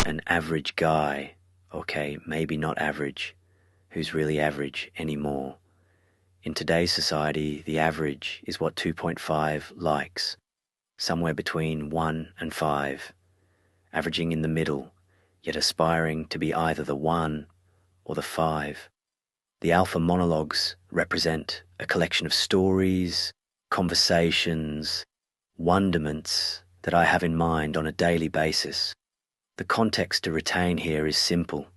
an average guy, okay, maybe not average, who's really average anymore. In today's society, the average is what 2.5 likes, somewhere between 1 and 5, averaging in the middle, yet aspiring to be either the 1 or the 5. The Alpha Monologues represent a collection of stories, conversations, wonderments that I have in mind on a daily basis. The context to retain here is simple.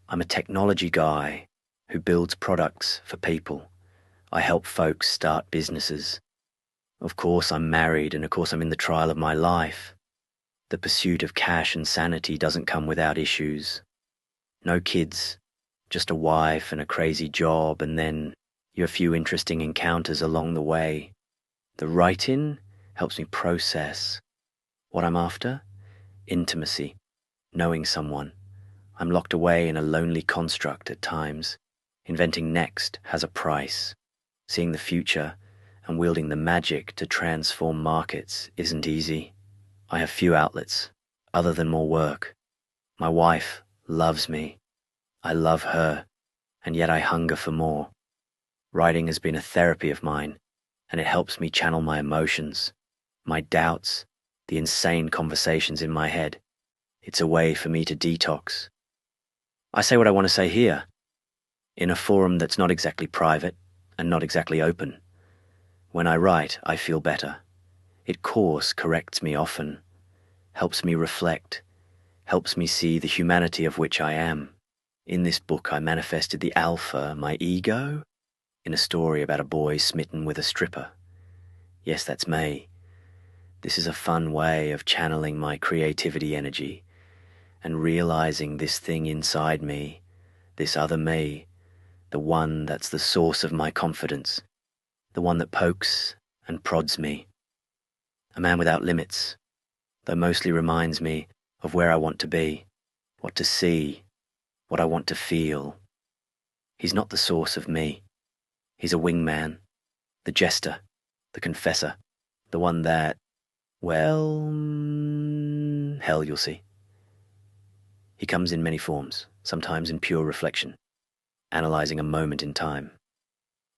I'm a technology guy who builds products for people. I help folks start businesses. Of course, I'm married, and of course, I'm in the trial of my life. The pursuit of cash and sanity doesn't come without issues. No kids, just a wife and a crazy job, and then a few interesting encounters along the way. The writing helps me process what I'm after: intimacy, knowing someone. I'm locked away in a lonely construct at times. Inventing next has a price. Seeing the future and wielding the magic to transform markets isn't easy. I have few outlets, other than more work. My wife loves me. I love her, and yet I hunger for more. Writing has been a therapy of mine, and it helps me channel my emotions, my doubts, the insane conversations in my head. It's a way for me to detox. I say what I want to say here, in a forum that's not exactly private and not exactly open. When I write, I feel better. It course corrects me often, helps me reflect, helps me see the humanity of which I am. In this book, I manifested the alpha, my ego, in a story about a boy smitten with a stripper. Yes, that's me. This is a fun way of channeling my creativity energy and realizing this thing inside me, this other me, the one that's the source of my confidence, the one that pokes and prods me. A man without limits, though mostly reminds me of where I want to be, what to see, what I want to feel. He's not the source of me. He's a wingman, the jester, the confessor, the one that, well, hell, you'll see. He comes in many forms, sometimes in pure reflection, analyzing a moment in time,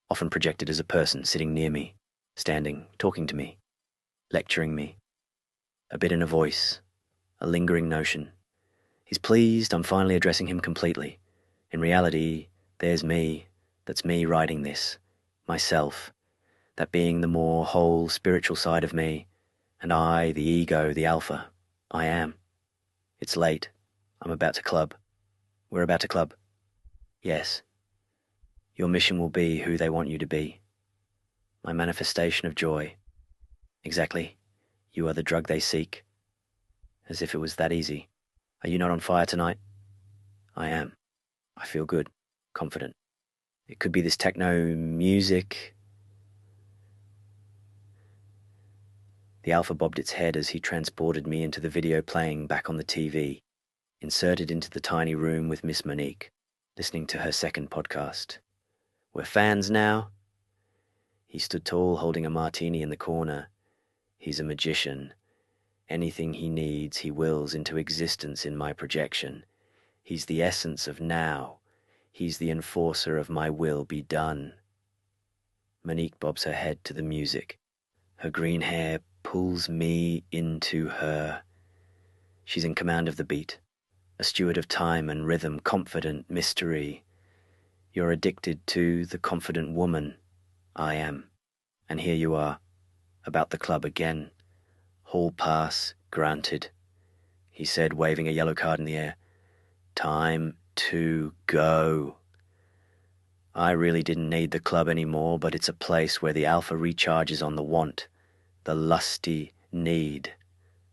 often projected as a person sitting near me, standing, talking to me, lecturing me, a bit in a voice, a lingering notion. He's pleased I'm finally addressing him completely. In reality, there's me, that's me writing this, myself, that being the more whole spiritual side of me, and I, the ego, the alpha, I am. It's late. I'm about to club. We're about to club. Yes. Your mission will be who they want you to be. My manifestation of joy. Exactly. You are the drug they seek. As if it was that easy. Are you not on fire tonight? I am. I feel good, confident. It could be this techno music. The alpha bobbed its head as he transported me into the video playing back on the TV, inserted into the tiny room with Miss Monique, listening to her second podcast. We're fans now. He stood tall, holding a martini in the corner. He's a magician. Anything he needs, he wills into existence in my projection. He's the essence of now. He's the enforcer of my will be done. Monique bobs her head to the music. Her green hair pulls me into her. She's in command of the beat, a steward of time and rhythm, confident mystery. You're addicted to the confident woman. I am. And here you are, about the club again. Hall pass granted, he said, waving a yellow card in the air. Time to go. I really didn't need the club anymore, but it's a place where the alpha recharges on the want, the lusty need.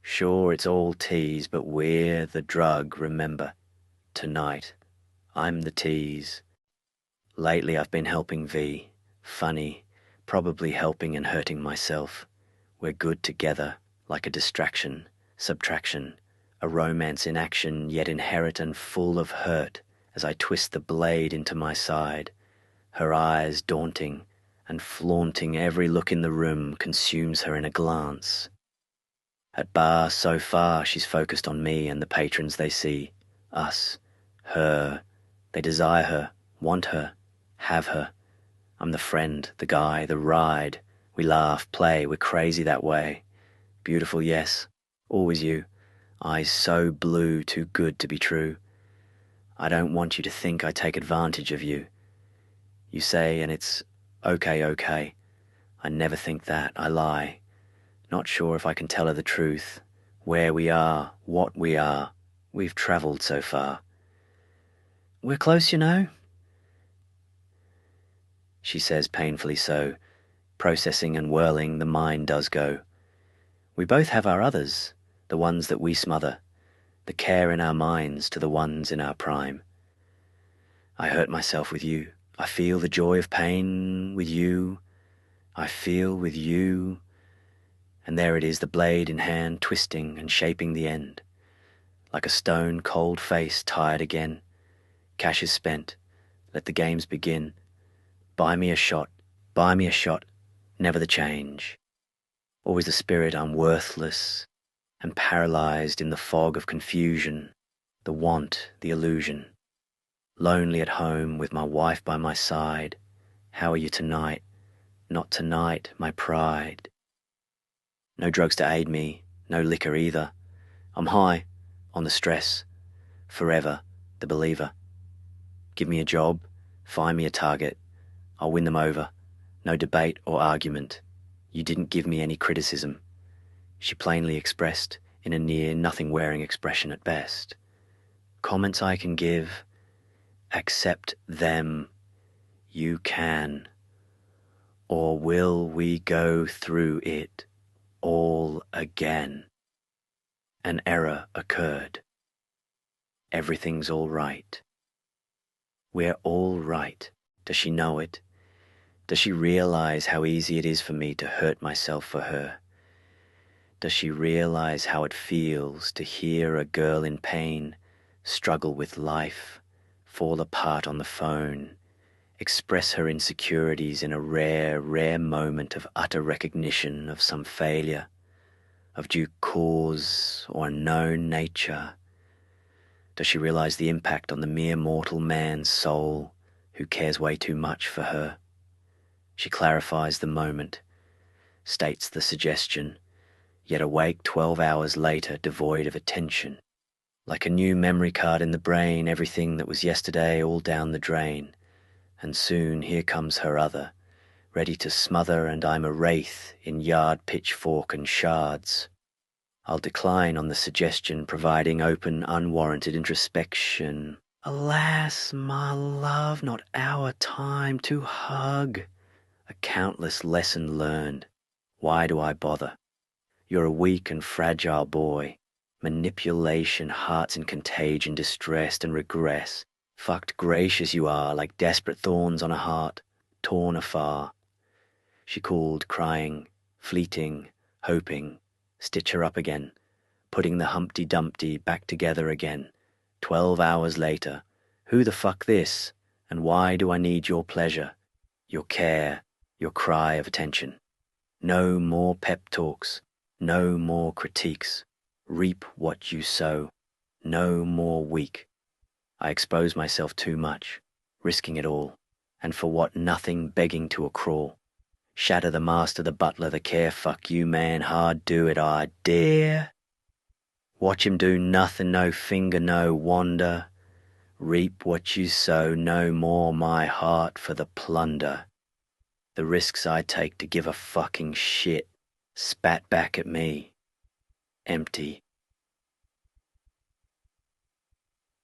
Sure, it's all tease, but we're the drug, remember. Tonight, I'm the tease. Lately I've been helping V. Funny, probably helping and hurting myself. We're good together, like a distraction, subtraction, a romance in action, yet inherent and full of hurt, as I twist the blade into my side. Her eyes daunting and flaunting, every look in the room consumes her in a glance. At bar so far she's focused on me and the patrons they see. Us. Her. They desire her, want her, have her. I'm the friend, the guy, the ride. We laugh, play, we're crazy that way. Beautiful, yes. Always you. Eyes so blue, too good to be true. I don't want you to think I take advantage of you. You say, and it's okay, okay. I never think that, I lie. Not sure if I can tell her the truth. Where we are, what we are. We've travelled so far. We're close, you know, she says painfully so. Processing and whirling, the mind does go. We both have our others, the ones that we smother, the care in our minds to the ones in our prime. I hurt myself with you. I feel the joy of pain with you. I feel with you. And there it is, the blade in hand, twisting and shaping the end. Like a stone cold face tired again. Cash is spent. Let the games begin. Buy me a shot. Buy me a shot. Never the change. Always the spirit I'm worthless and paralyzed in the fog of confusion, the want, the illusion. Lonely at home with my wife by my side. How are you tonight? Not tonight, my pride. No drugs to aid me, no liquor either. I'm high, on the stress, forever, the believer. Give me a job, find me a target. I'll win them over. No debate or argument. You didn't give me any criticism. She plainly expressed in a near nothing-wearing expression at best. Comments I can give, accept them. You can. Or will we go through it all again? An error occurred. Everything's all right. We're all right. Does she know it? Does she realize how easy it is for me to hurt myself for her? Does she realize how it feels to hear a girl in pain struggle with life, fall apart on the phone, express her insecurities in a rare, rare moment of utter recognition of some failure, of due cause or known nature? Does she realize the impact on the mere mortal man's soul who cares way too much for her? She clarifies the moment, states the suggestion, yet awake 12 hours later devoid of attention. Like a new memory card in the brain, everything that was yesterday all down the drain. And soon here comes her other, ready to smother, and I'm a wraith in yard pitchfork and shards. I'll decline on the suggestion, providing open, unwarranted introspection. Alas, my love, not our time to hug. A countless lesson learned. Why do I bother? You're a weak and fragile boy. Manipulation, hearts in contagion, distressed and regress. Fucked gracious you are, like desperate thorns on a heart, torn afar. She called, crying, fleeting, hoping. Stitch her up again, putting the Humpty Dumpty back together again. 12 hours later. Who the fuck this? And why do I need your pleasure, your care, your cry of attention? No more pep talks, no more critiques. Reap what you sow, no more weak. I expose myself too much, risking it all, and for what? Nothing, begging to a crawl. Shatter the master, the butler, the care, fuck you man, hard do it, I dare. Watch him do nothing, no finger, no wander. Reap what you sow, no more my heart for the plunder. The risks I take to give a fucking shit spat back at me, empty.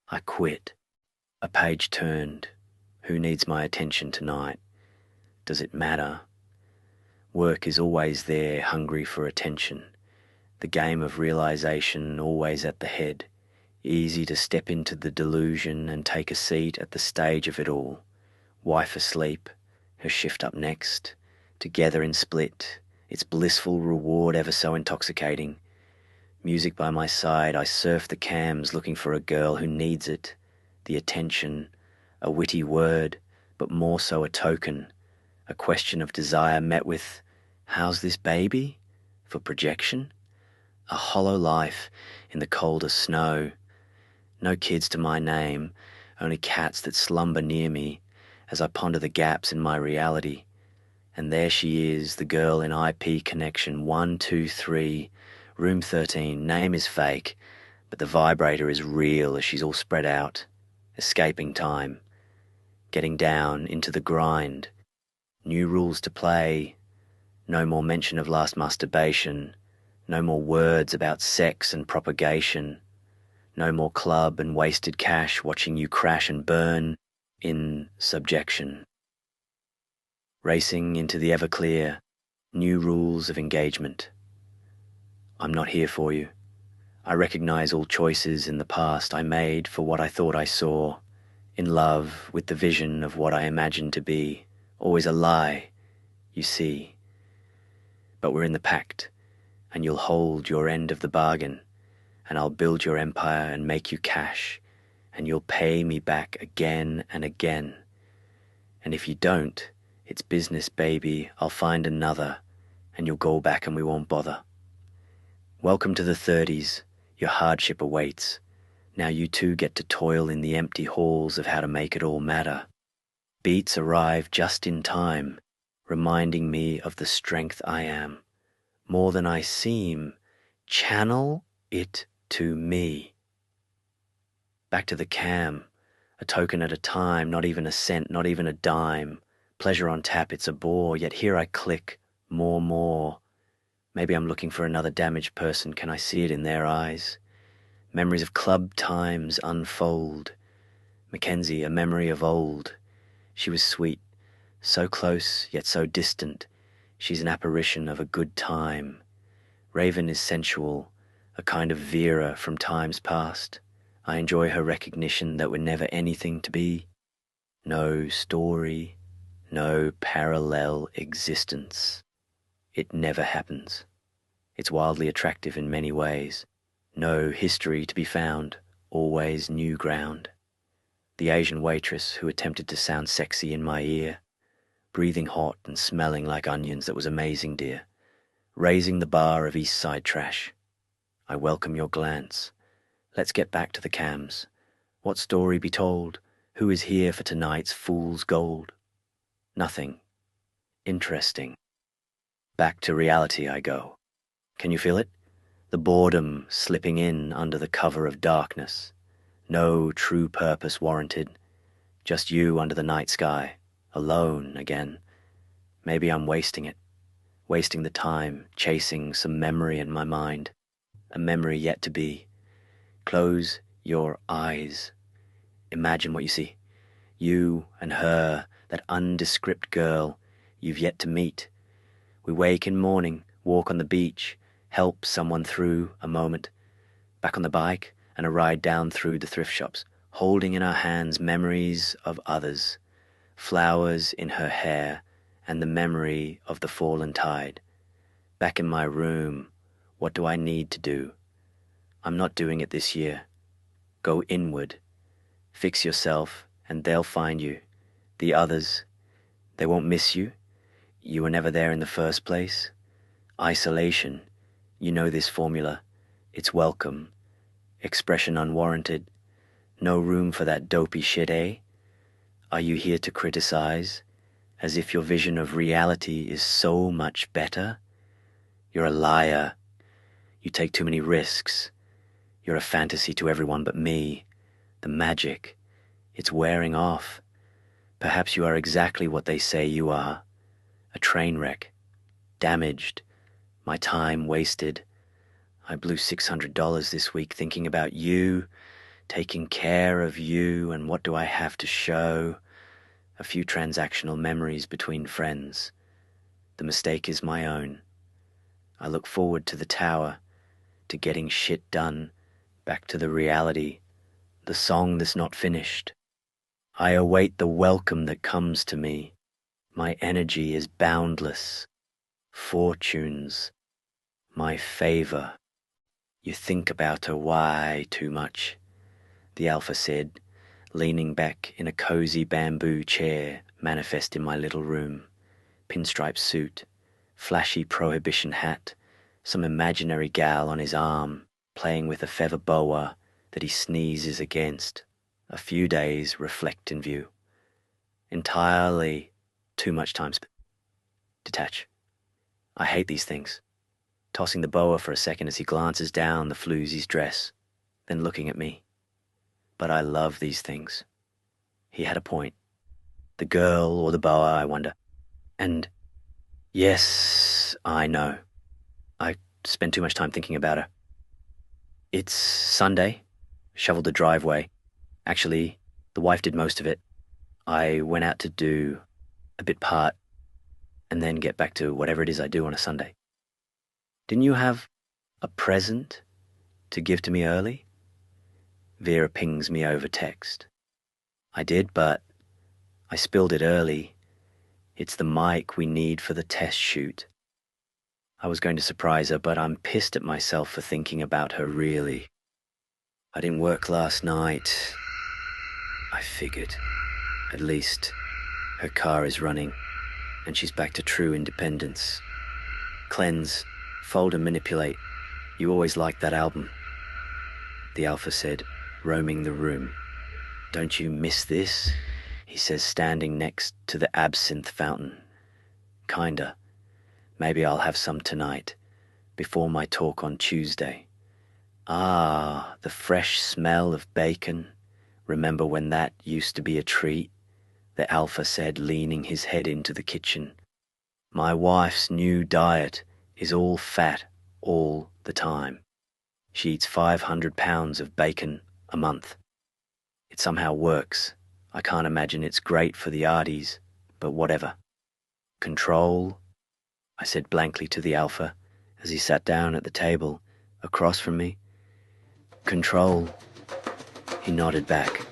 I quit. A page turned. Who needs my attention tonight? Does it matter? Work is always there, hungry for attention. The game of realization always at the head. Easy to step into the delusion and take a seat at the stage of it all. Wife asleep, her shift up next. Together in split, its blissful reward ever so intoxicating. Music by my side, I surf the cams looking for a girl who needs it. The attention, a witty word, but more so a token. A question of desire met with, how's this baby? For projection? a hollow life in the coldest snow. No kids to my name, only cats that slumber near me as I ponder the gaps in my reality. And there she is, the girl in IP connection 123, room 13. Name is fake, but the vibrator is real as she's all spread out, escaping time, getting down into the grind. New rules to play, no more mention of last masturbation, no more words about sex and propagation, no more club and wasted cash watching you crash and burn in subjection. Racing into the Everclear, new rules of engagement. I'm not here for you. I recognize all choices in the past I made for what I thought I saw, in love with the vision of what I imagined to be, always a lie, you see. But we're in the pact, and you'll hold your end of the bargain, and I'll build your empire and make you cash, and you'll pay me back again and again. And if you don't, it's business, baby, I'll find another, and you'll go back and we won't bother. Welcome to the 30s, your hardship awaits. Now you too get to toil in the empty halls of how to make it all matter. Beats arrive just in time, reminding me of the strength I am. More than I seem, channel it to me. Back to the cam, a token at a time, not even a cent, not even a dime. Pleasure on tap, it's a bore, yet here I click, more. Maybe I'm looking for another damaged person, can I see it in their eyes? Memories of club times unfold. Mackenzie, a memory of old. She was sweet, so close yet so distant. She's an apparition of a good time. Raven is sensual, a kind of Vera from times past. I enjoy her recognition that we're never anything to be. No story, no parallel existence. It never happens. It's wildly attractive in many ways. No history to be found, always new ground. The Asian waitress who attempted to sound sexy in my ear, breathing hot and smelling like onions, that was amazing, dear. Raising the bar of East Side trash. I welcome your glance. Let's get back to the cams. What story be told? Who is here for tonight's fool's gold? Nothing. Interesting. Back to reality I go. Can you feel it? The boredom slipping in under the cover of darkness. No true purpose warranted. Just you under the night sky, alone again. Maybe I'm wasting it. Wasting the time, chasing some memory in my mind. A memory yet to be. Close your eyes. Imagine what you see. You and her, that undescript girl you've yet to meet. We wake in morning, walk on the beach, help someone through a moment, back on the bike and a ride down through the thrift shops, holding in our hands memories of others, flowers in her hair and the memory of the fallen tide. Back in my room, what do I need to do? I'm not doing it this year. Go inward. Fix yourself and they'll find you. The others, they won't miss you. You were never there in the first place. Isolation, you know this formula. It's welcome. Expression unwarranted. No room for that dopey shit, eh? Are you here to criticize? As if your vision of reality is so much better? You're a liar. You take too many risks. You're a fantasy to everyone but me. The magic, it's wearing off. Perhaps you are exactly what they say you are. A train wreck. Damaged. My time wasted. I blew $600 this week thinking about you, taking care of you, and what do I have to show? A few transactional memories between friends. The mistake is my own. I look forward to the tower, to getting shit done, back to the reality, the song that's not finished. I await the welcome that comes to me. My energy is boundless. Fortunes, my favor. You think about her why too much, the Alpha said, leaning back in a cozy bamboo chair manifest in my little room. Pinstripe suit, flashy prohibition hat, some imaginary gal on his arm, playing with a feather boa that he sneezes against. A few days reflect in view. Entirely too much time spent. Detach. I hate these things. Tossing the boa for a second as he glances down the floozy's dress, then looking at me. But I love these things. He had a point. The girl or the boa, I wonder. And yes, I know. I spend too much time thinking about her. It's Sunday. Shoveled the driveway. Actually, the wife did most of it. I went out to do a bit part and then get back to whatever it is I do on a Sunday. Didn't you have a present to give to me early? Vera pings me over text. I did, but I spilled it early. It's the mic we need for the test shoot. I was going to surprise her, but I'm pissed at myself for thinking about her really. I didn't work last night. I figured. At least her car is running, and she's back to true independence. Cleanse, fold and manipulate. You always liked that album. The Alpha said, roaming the room. Don't you miss this? He says, standing next to the absinthe fountain. Kinda. Maybe I'll have some tonight, before my talk on Tuesday. Ah, the fresh smell of bacon. Remember when that used to be a treat? The Alpha said, leaning his head into the kitchen. My wife's new diet is all fat all the time. She eats 500 pounds of bacon a month. It somehow works. I can't imagine it's great for the arties, but whatever. Control, I said blankly to the Alpha as he sat down at the table across from me. Control, he nodded back.